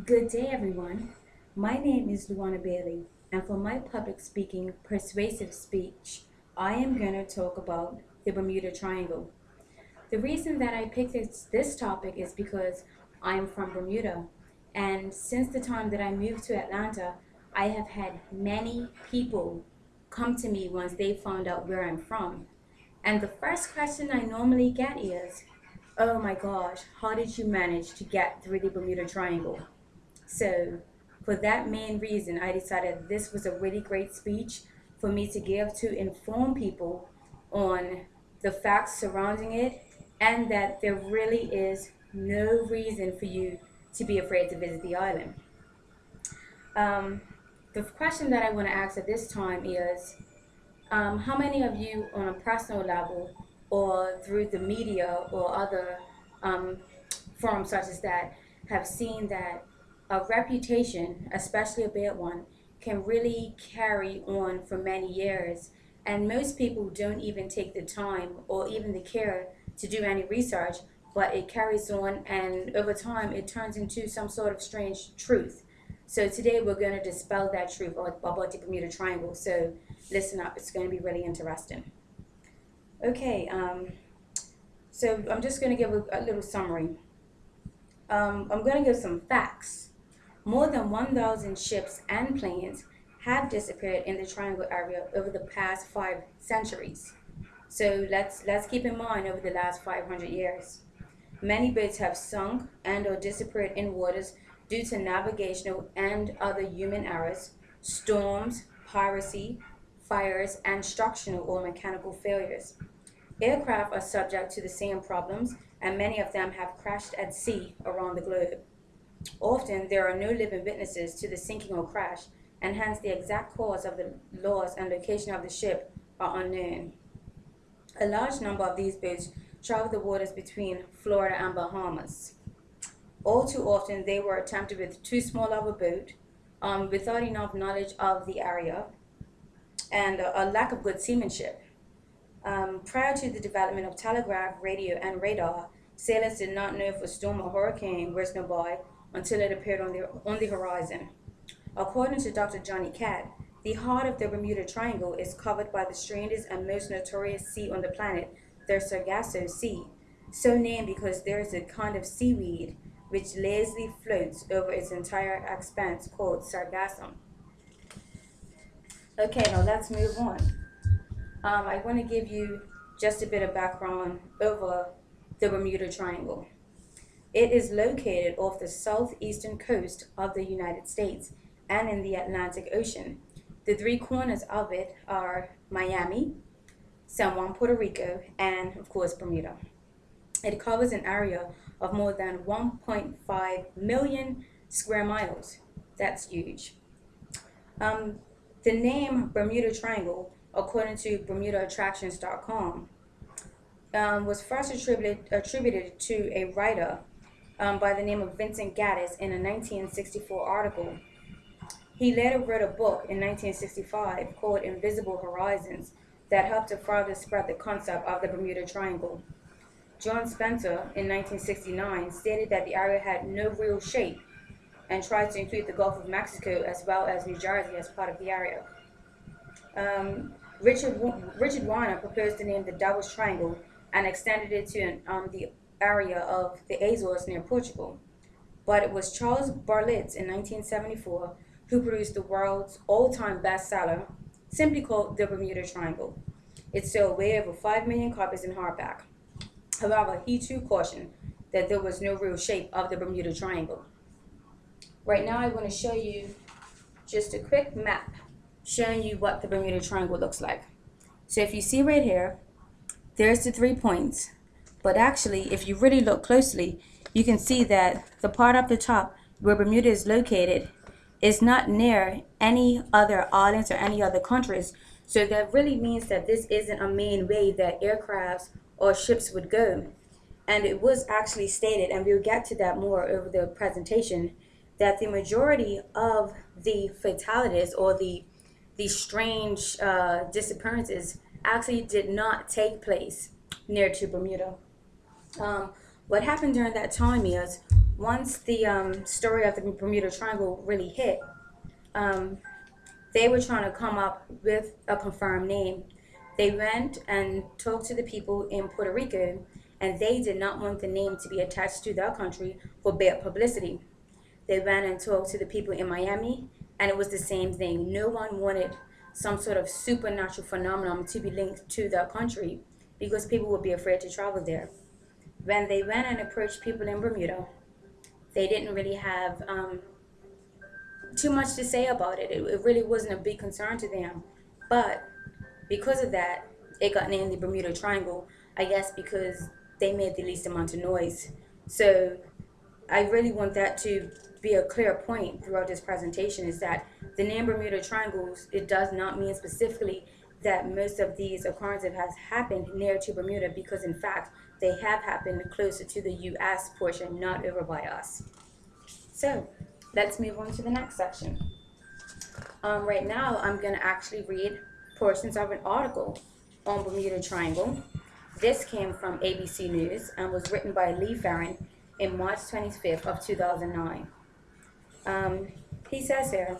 Good day, everyone. My name is Luana Bailey, and for my public speaking persuasive speech, I am going to talk about the Bermuda Triangle. The reason that I picked this topic is because I'm from Bermuda, and since the time that I moved to Atlanta, I have had many people come to me once they found out where I'm from. And the first question I normally get is, oh my gosh, how did you manage to get through the Bermuda Triangle? So, for that main reason, I decided this was a really great speech for me to give to inform people on the facts surrounding it and that there really is no reason for you to be afraid to visit the island. Um, the question that I want to ask at this time is how many of you, on a personal level or through the media or other um, forums such as that, have seen that a reputation, especially a bad one, can really carry on for many years? And most people don't even take the time or even the care to do any research, but it carries on, and over time, it turns into some sort of strange truth. So today we're going to dispel that truth about the Bermuda Triangle. So listen up, it's going to be really interesting. Okay, so I'm just going to give a little summary. I'm going to give some facts. More than 1,000 ships and planes have disappeared in the Triangle area over the past 5 centuries. So let's keep in mind over the last 500 years. Many boats have sunk and or disappeared in waters due to navigational and other human errors, storms, piracy, fires, and structural or mechanical failures. Aircraft are subject to the same problems, and many of them have crashed at sea around the globe. Often, there are no living witnesses to the sinking or crash, and hence the exact cause of the loss and location of the ship are unknown. A large number of these boats travel the waters between Florida and Bahamas. All too often, they were attempted with too small of a boat, without enough knowledge of the area, and a lack of good seamanship. Prior to the development of telegraph, radio, and radar, sailors did not know if a storm or hurricane was nearby until it appeared on the horizon. According to Dr. Johnny Catt, the heart of the Bermuda Triangle is covered by the strangest and most notorious sea on the planet, the Sargasso Sea, so named because there is a kind of seaweed which lazily floats over its entire expanse called sargassum. Okay, now let's move on. I want to give you just a bit of background over the Bermuda Triangle. It is located off the southeastern coast of the United States and in the Atlantic Ocean. The three corners of it are Miami, San Juan, Puerto Rico, and of course Bermuda. It covers an area of more than 1.5 million square miles. That's huge. Um, the name Bermuda Triangle, according to BermudaAttractions.com, was first attributed to a writer by the name of Vincent Gaddis in a 1964 article. He later wrote a book in 1965 called Invisible Horizons that helped to further spread the concept of the Bermuda Triangle. John Spencer in 1969 stated that the area had no real shape and tried to include the Gulf of Mexico as well as New Jersey as part of the area. Richard Warner proposed to name the Devil's Triangle and extended it to the area of the Azores near Portugal. But it was Charles Berlitz in 1974 who produced the world's all-time bestseller, simply called The Bermuda Triangle. It sold way over 5 million copies in hardback. However, he too cautioned that there was no real shape of the Bermuda Triangle. Right now, I want to show you just a quick map showing you what the Bermuda Triangle looks like. So if you see right here, there's the 3 points. But actually, if you really look closely, you can see that the part up the top where Bermuda is located is not near any other islands or any other countries. So that really means that this isn't a main way that aircrafts or ships would go. And it was actually stated, and we'll get to that more over the presentation, that the majority of the fatalities or the strange disappearances actually did not take place near to Bermuda. What happened during that time is once the story of the Bermuda Triangle really hit, um, they were trying to come up with a confirmed name. They went and talked to the people in Puerto Rico, and they did not want the name to be attached to their country for bad publicity. They went and talked to the people in Miami, and it was the same thing. No one wanted some sort of supernatural phenomenon to be linked to their country because people would be afraid to travel there. When they went and approached people in Bermuda, they didn't really have too much to say about it. It really wasn't a big concern to them. But because of that, it got named the Bermuda Triangle, I guess because they made the least amount of noise. So I really want that to be a clear point throughout this presentation, is that the name Bermuda Triangles, it does not mean specifically that most of these occurrences has happened near to Bermuda, because in fact they have happened closer to the US portion, not over by us. So let's move on to the next section. Right now I'm going to actually read portions of an article on Bermuda Triangle. This came from ABC News and was written by Lee Farron in March 25th of 2009. He says here,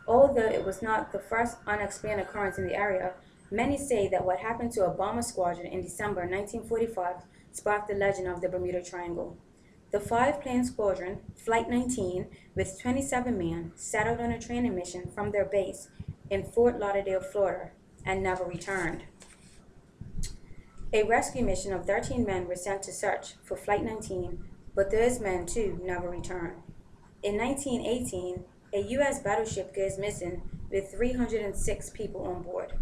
although it was not the first unexplained occurrence in the area, many say that what happened to a bomber squadron in December 1945 sparked the legend of the Bermuda Triangle. The five-plane squadron, Flight 19, with 27 men, set out on a training mission from their base in Fort Lauderdale, Florida, and never returned. A rescue mission of 13 men were sent to search for Flight 19, but those men, too, never returned. In 1918, a U.S. battleship goes missing with 306 people on board.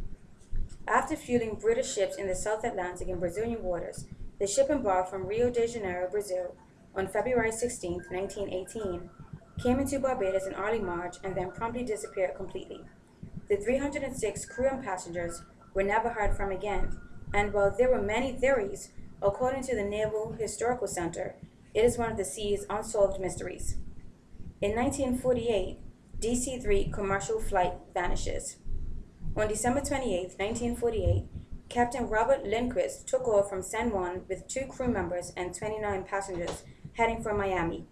After fueling British ships in the South Atlantic and Brazilian waters, the ship embarked from Rio de Janeiro, Brazil, on February 16, 1918, came into Barbados in early March, and then promptly disappeared completely. The 306 crew and passengers were never heard from again, and while there were many theories, according to the Naval Historical Center, it is one of the sea's unsolved mysteries. In 1948, DC-3 commercial flight vanishes. On December 28, 1948, Captain Robert Lindquist took off from San Juan with 2 crew members and 29 passengers heading for Miami.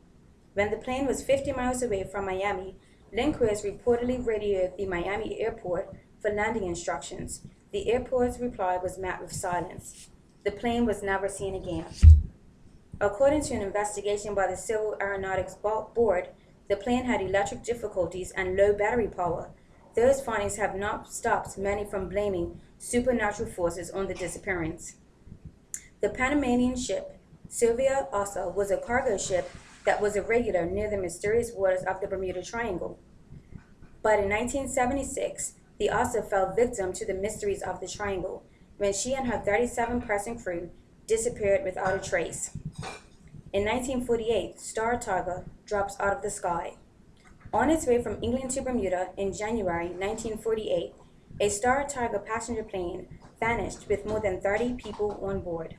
When the plane was 50 miles away from Miami, Lindquist reportedly radioed the Miami airport for landing instructions. The airport's reply was met with silence. The plane was never seen again. According to an investigation by the Civil Aeronautics Board, the plane had electric difficulties and low battery power. Those findings have not stopped many from blaming supernatural forces on the disappearance. The Panamanian ship, Sylvia Asa, was a cargo ship that was irregular near the mysterious waters of the Bermuda Triangle. But in 1976, the Asa fell victim to the mysteries of the triangle when she and her 37-person crew disappeared without a trace. In 1948, Star Tiger drops out of the sky. On its way from England to Bermuda in January 1948, a Star Tiger passenger plane vanished with more than 30 people on board.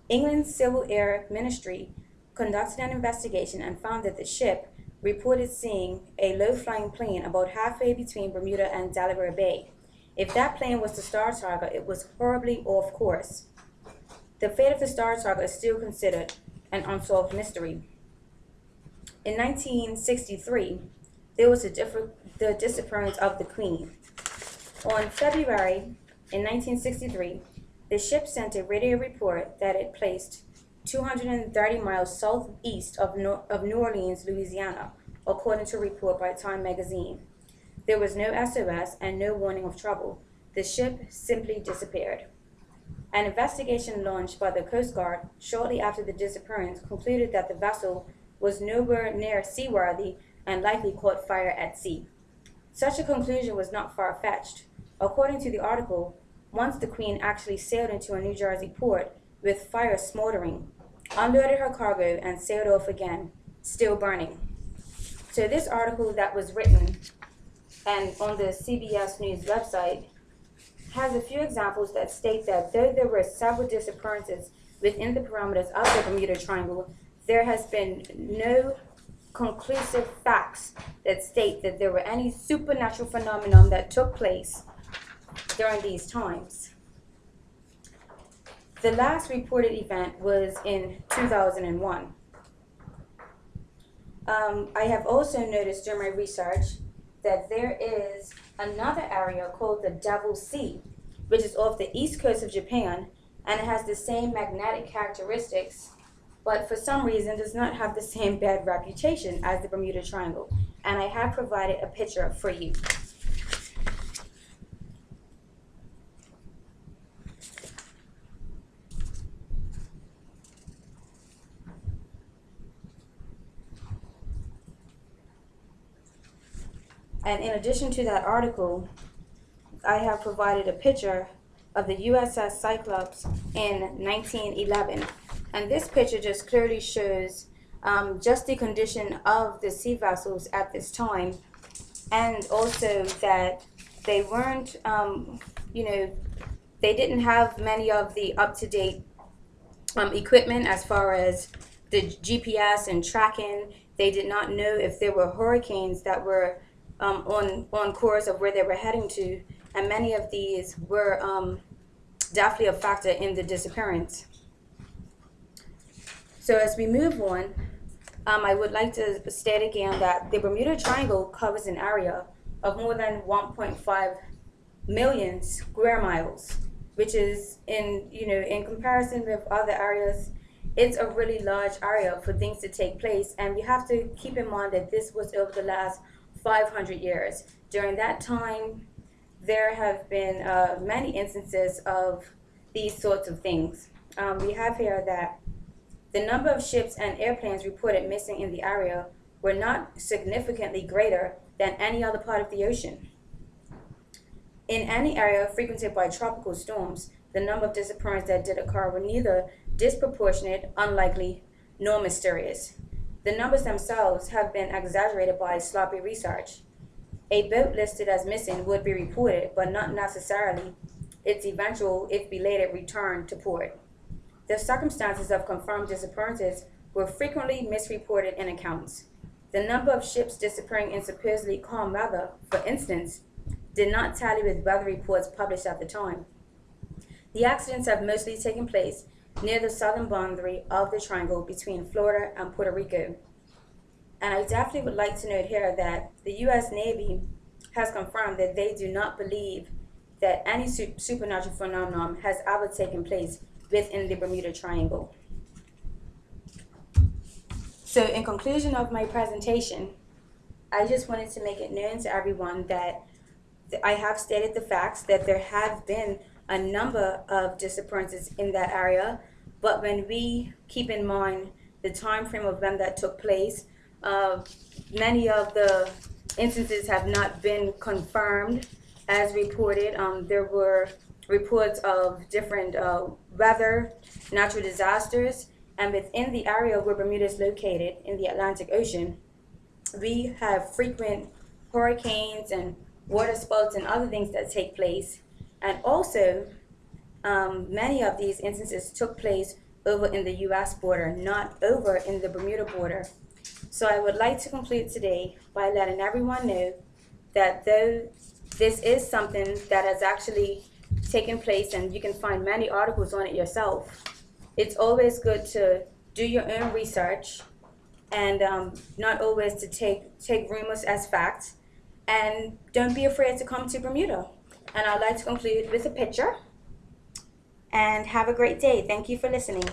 England's Civil Air Ministry conducted an investigation and found that the ship reported seeing a low-flying plane about halfway between Bermuda and Delaware Bay. If that plane was the Star Tiger, it was horribly off course. The fate of the Star Tiger is still considered an unsolved mystery. In 1963, there was the disappearance of the Queen. On February in 1963, the ship sent a radio report that it placed 230 miles southeast of New Orleans, Louisiana, according to a report by Time magazine. There was no SOS and no warning of trouble. The ship simply disappeared. An investigation launched by the Coast Guard shortly after the disappearance concluded that the vessel was nowhere near seaworthy and likely caught fire at sea. Such a conclusion was not far-fetched. According to the article, once the Queen actually sailed into a New Jersey port with fire smoldering, unloaded her cargo, and sailed off again, still burning. So this article that was written and on the CBS News website has a few examples that state that though there were several disappearances within the parameters of the Bermuda Triangle, there has been no conclusive facts that state that there were any supernatural phenomenon that took place during these times. The last reported event was in 2001. I have also noticed during my research that there is another area called the Devil's Sea, which is off the east coast of Japan, and it has the same magnetic characteristics, but for some reason does not have the same bad reputation as the Bermuda Triangle. And I have provided a picture for you. And in addition to that article, I have provided a picture of the USS Cyclops in 1911. And this picture just clearly shows just the condition of the sea vessels at this time, and also that they weren't, they didn't have many of the up-to-date equipment as far as the GPS and tracking. They did not know if there were hurricanes that were on course of where they were heading to, and many of these were definitely a factor in the disappearance. So as we move on, I would like to state again that the Bermuda Triangle covers an area of more than 1.5 million square miles, which is in comparison with other areas, it's a really large area for things to take place. And we have to keep in mind that this was over the last 500 years. During that time, there have been many instances of these sorts of things. We have here that the number of ships and airplanes reported missing in the area were not significantly greater than any other part of the ocean. In any area frequented by tropical storms, the number of disappearances that did occur were neither disproportionate, unlikely, nor mysterious. The numbers themselves have been exaggerated by sloppy research. A boat listed as missing would be reported, but not necessarily its eventual, if belated, return to port. The circumstances of confirmed disappearances were frequently misreported in accounts. The number of ships disappearing in supposedly calm weather, for instance, did not tally with weather reports published at the time. The accidents have mostly taken place near the southern boundary of the triangle between Florida and Puerto Rico. And I definitely would like to note here that the U.S. Navy has confirmed that they do not believe that any supernatural phenomenon has ever taken place within the Bermuda Triangle. So in conclusion of my presentation, I just wanted to make it known to everyone that I have stated the facts that there have been a number of disappearances in that area, but when we keep in mind the time frame of when that took place, many of the instances have not been confirmed as reported. There were reports of different weather, natural disasters, and within the area where Bermuda is located in the Atlantic Ocean, we have frequent hurricanes and water spouts and other things that take place. And also, many of these instances took place over in the U.S. border, not over in the Bermuda border. So I would like to conclude today by letting everyone know that though this is something that has actually taken place, and you can find many articles on it yourself, it's always good to do your own research and not always to take rumors as facts. And don't be afraid to come to Bermuda. And I'd like to conclude with a picture. And have a great day. Thank you for listening.